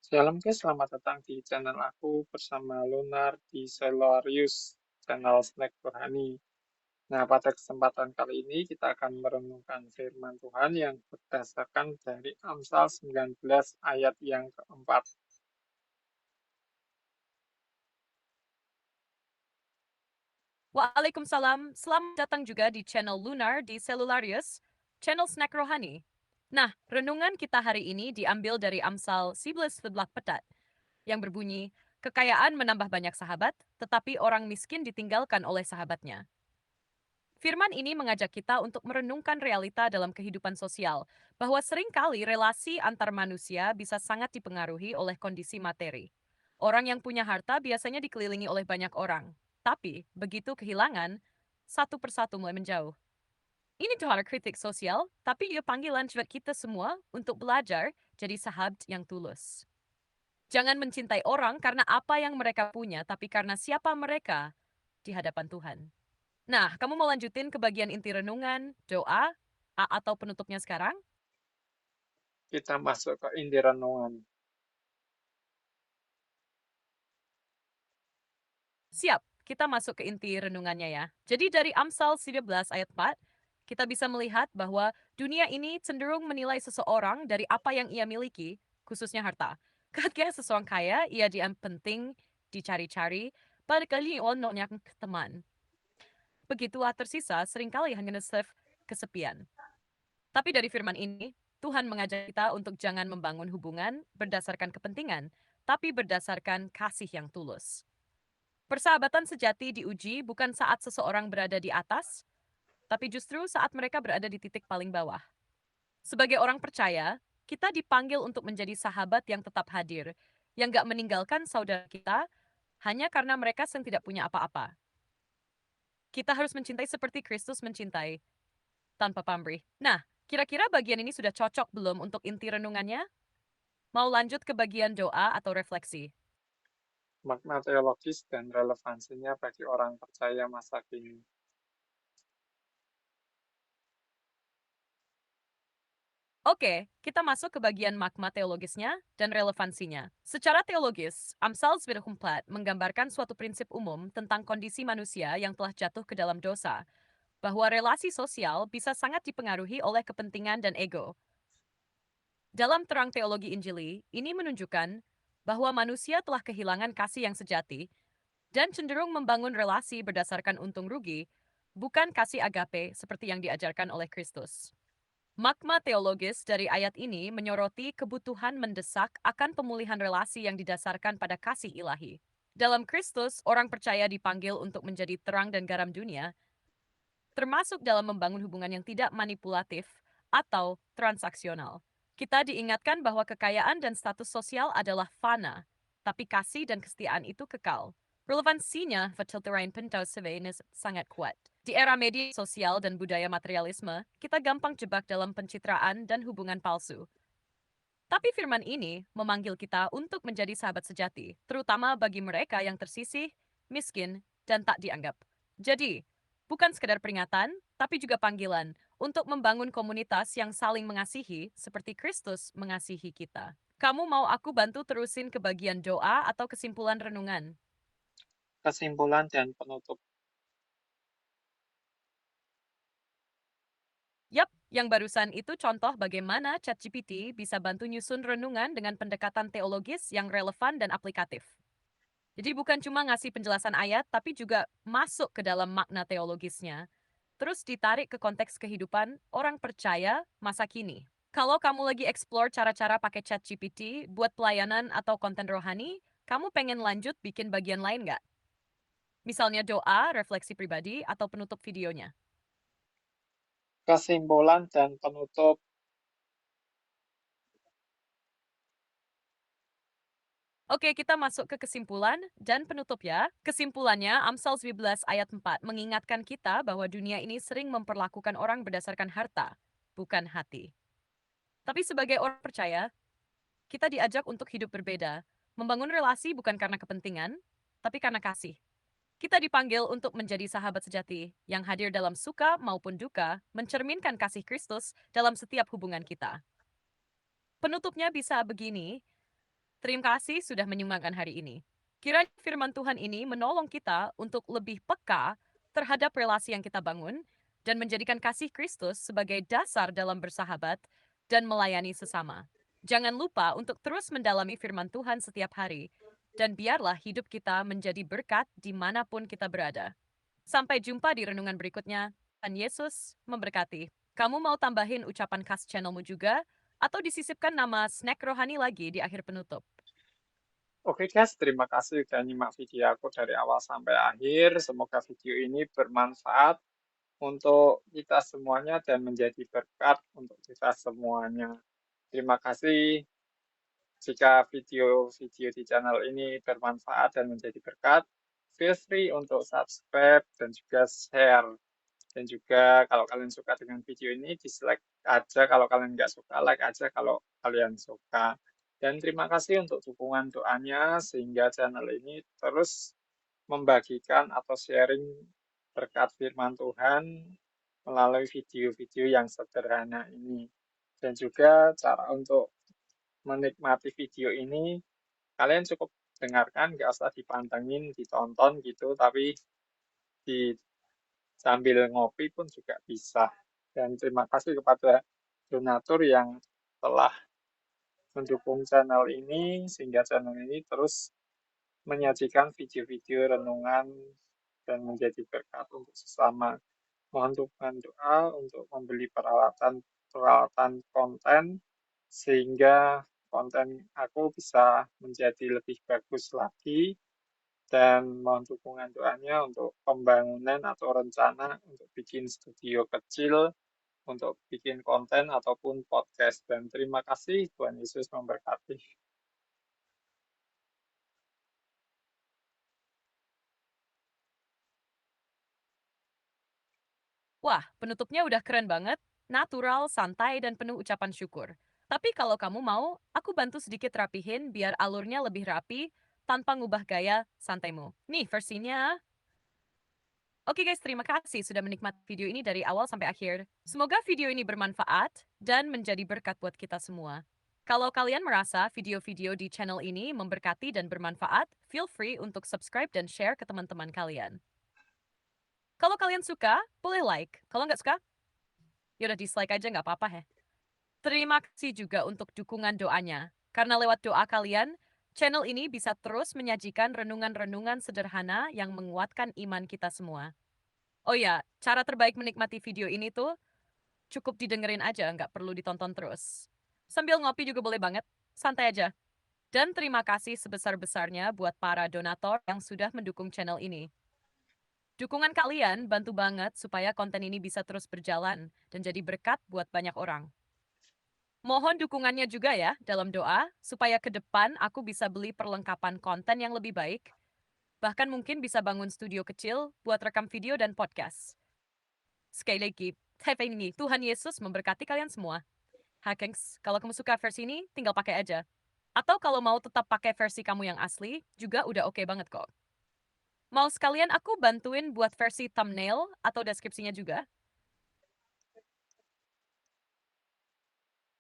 Shalom guys, selamat datang di channel aku bersama Lunar di Celarius, channel Snack Rohani. Nah, pada kesempatan kali ini kita akan merenungkan firman Tuhan yang berdasarkan dari Amsal 19 ayat yang keempat. Waalaikumsalam, selamat datang juga di channel Lunar di Cellularius, channel Snack Rohani. Nah, renungan kita hari ini diambil dari Amsal 11 Petat, yang berbunyi, kekayaan menambah banyak sahabat, tetapi orang miskin ditinggalkan oleh sahabatnya. Firman ini mengajak kita untuk merenungkan realita dalam kehidupan sosial, bahwa seringkali relasi antar manusia bisa sangat dipengaruhi oleh kondisi materi. Orang yang punya harta biasanya dikelilingi oleh banyak orang, tapi begitu kehilangan, satu persatu mulai menjauh. Ini tuh kritik sosial, tapi juga panggilan buat kita semua untuk belajar jadi sahabat yang tulus. Jangan mencintai orang karena apa yang mereka punya, tapi karena siapa mereka di hadapan Tuhan. Nah, kamu mau lanjutin ke bagian inti renungan, doa, atau penutupnya sekarang? Kita masuk ke inti renungan. Siap, kita masuk ke inti renungannya ya. Jadi dari Amsal 13 ayat 4, kita bisa melihat bahwa dunia ini cenderung menilai seseorang dari apa yang ia miliki, khususnya harta. Ketika seseorang kaya, ia dianggap penting, dicari-cari, pada kali onoknya teman. Begitulah tersisa seringkali hanya kesepian. Tapi dari firman ini, Tuhan mengajak kita untuk jangan membangun hubungan berdasarkan kepentingan, tapi berdasarkan kasih yang tulus. Persahabatan sejati diuji bukan saat seseorang berada di atas, tapi justru saat mereka berada di titik paling bawah. Sebagai orang percaya, kita dipanggil untuk menjadi sahabat yang tetap hadir, yang gak meninggalkan saudara kita hanya karena mereka yang tidak punya apa-apa. Kita harus mencintai seperti Kristus mencintai, tanpa pamrih. Nah, kira-kira bagian ini sudah cocok belum untuk inti renungannya? Mau lanjut ke bagian doa atau refleksi? Makna teologis dan relevansinya bagi orang percaya masa kini. Oke, kita masuk ke bagian makna teologisnya dan relevansinya. Secara teologis, Amsal 14 menggambarkan suatu prinsip umum tentang kondisi manusia yang telah jatuh ke dalam dosa, bahwa relasi sosial bisa sangat dipengaruhi oleh kepentingan dan ego. Dalam terang teologi Injili, ini menunjukkan bahwa manusia telah kehilangan kasih yang sejati dan cenderung membangun relasi berdasarkan untung rugi, bukan kasih agape seperti yang diajarkan oleh Kristus. Makna teologis dari ayat ini menyoroti kebutuhan mendesak akan pemulihan relasi yang didasarkan pada kasih ilahi. Dalam Kristus, orang percaya dipanggil untuk menjadi terang dan garam dunia, termasuk dalam membangun hubungan yang tidak manipulatif atau transaksional. Kita diingatkan bahwa kekayaan dan status sosial adalah fana, tapi kasih dan kesetiaan itu kekal. Relevansinya Fatilterain Pentau Sevenis sangat kuat. Di era media sosial dan budaya materialisme, kita gampang jebak dalam pencitraan dan hubungan palsu. Tapi firman ini memanggil kita untuk menjadi sahabat sejati, terutama bagi mereka yang tersisih, miskin, dan tak dianggap. Jadi, bukan sekedar peringatan, tapi juga panggilan untuk membangun komunitas yang saling mengasihi seperti Kristus mengasihi kita. Kamu mau aku bantu terusin ke bagian doa atau kesimpulan renungan? Kesimpulan dan penutup. Yap, yang barusan itu contoh bagaimana ChatGPT bisa bantu nyusun renungan dengan pendekatan teologis yang relevan dan aplikatif. Jadi bukan cuma ngasih penjelasan ayat, tapi juga masuk ke dalam makna teologisnya. Terus ditarik ke konteks kehidupan orang percaya masa kini. Kalau kamu lagi explore cara-cara pakai chat GPT buat pelayanan atau konten rohani, kamu pengen lanjut bikin bagian lain nggak? Misalnya doa, refleksi pribadi, atau penutup videonya. Kesimpulan dan penutup. Oke, kita masuk ke kesimpulan dan penutup ya. Kesimpulannya, Amsal 11 ayat 4 mengingatkan kita bahwa dunia ini sering memperlakukan orang berdasarkan harta, bukan hati. Tapi sebagai orang percaya, kita diajak untuk hidup berbeda, membangun relasi bukan karena kepentingan, tapi karena kasih. Kita dipanggil untuk menjadi sahabat sejati yang hadir dalam suka maupun duka, mencerminkan kasih Kristus dalam setiap hubungan kita. Penutupnya bisa begini, Terima kasih sudah menyumbangkan hari ini. Kiranya firman Tuhan ini menolong kita untuk lebih peka terhadap relasi yang kita bangun dan menjadikan kasih Kristus sebagai dasar dalam bersahabat dan melayani sesama. Jangan lupa untuk terus mendalami firman Tuhan setiap hari, dan biarlah hidup kita menjadi berkat dimanapun kita berada. Sampai jumpa di renungan berikutnya. Tuhan Yesus memberkati. Kamu mau tambahin ucapan khas channelmu juga? Atau disisipkan nama snack rohani lagi di akhir penutup? Oke guys, terima kasih sudah nyimak video aku dari awal sampai akhir. Semoga video ini bermanfaat untuk kita semuanya dan menjadi berkat untuk kita semuanya. Terima kasih jika video-video di channel ini bermanfaat dan menjadi berkat. Feel free untuk subscribe dan juga share. Dan juga kalau kalian suka dengan video ini, dislike aja kalau kalian nggak suka, like aja kalau kalian suka. Dan terima kasih untuk dukungan doanya sehingga channel ini terus membagikan atau sharing berkat firman Tuhan melalui video-video yang sederhana ini. Dan juga cara untuk menikmati video ini, kalian cukup dengarkan, nggak usah dipantengin, ditonton gitu, tapi di sambil ngopi pun juga bisa. Dan terima kasih kepada donatur yang telah mendukung channel ini sehingga channel ini terus menyajikan video-video renungan dan menjadi berkat untuk sesama. Mohon dukungan doa untuk membeli peralatan peralatan konten sehingga konten aku bisa menjadi lebih bagus lagi dan mohon dukungan doanya untuk pembangunan atau rencana untuk bikin studio kecil, untuk bikin konten ataupun podcast. Dan terima kasih, Tuhan Yesus memberkati. Wah, penutupnya udah keren banget, natural, santai, dan penuh ucapan syukur. Tapi kalau kamu mau, aku bantu sedikit rapihin biar alurnya lebih rapi tanpa ngubah gaya santaimu. Nih versinya. Oke guys, terima kasih sudah menikmati video ini dari awal sampai akhir. Semoga video ini bermanfaat dan menjadi berkat buat kita semua. Kalau kalian merasa video-video di channel ini memberkati dan bermanfaat, feel free untuk subscribe dan share ke teman-teman kalian. Kalau kalian suka, boleh like. Kalau nggak suka, yaudah dislike aja nggak apa-apa ya. Terima kasih juga untuk dukungan doanya. Karena lewat doa kalian, channel ini bisa terus menyajikan renungan-renungan sederhana yang menguatkan iman kita semua. Oh ya, cara terbaik menikmati video ini tuh cukup didengerin aja, nggak perlu ditonton terus. Sambil ngopi juga boleh banget, santai aja. Dan terima kasih sebesar-besarnya buat para donatur yang sudah mendukung channel ini. Dukungan kalian bantu banget supaya konten ini bisa terus berjalan dan jadi berkat buat banyak orang. Mohon dukungannya juga ya dalam doa, supaya ke depan aku bisa beli perlengkapan konten yang lebih baik, bahkan mungkin bisa bangun studio kecil buat rekam video dan podcast. Sekali lagi, have ini, Tuhan Yesus memberkati kalian semua. Hakengs, kalau kamu suka versi ini, tinggal pakai aja. Atau kalau mau tetap pakai versi kamu yang asli, juga udah oke banget kok. Mau sekalian aku bantuin buat versi thumbnail atau deskripsinya juga?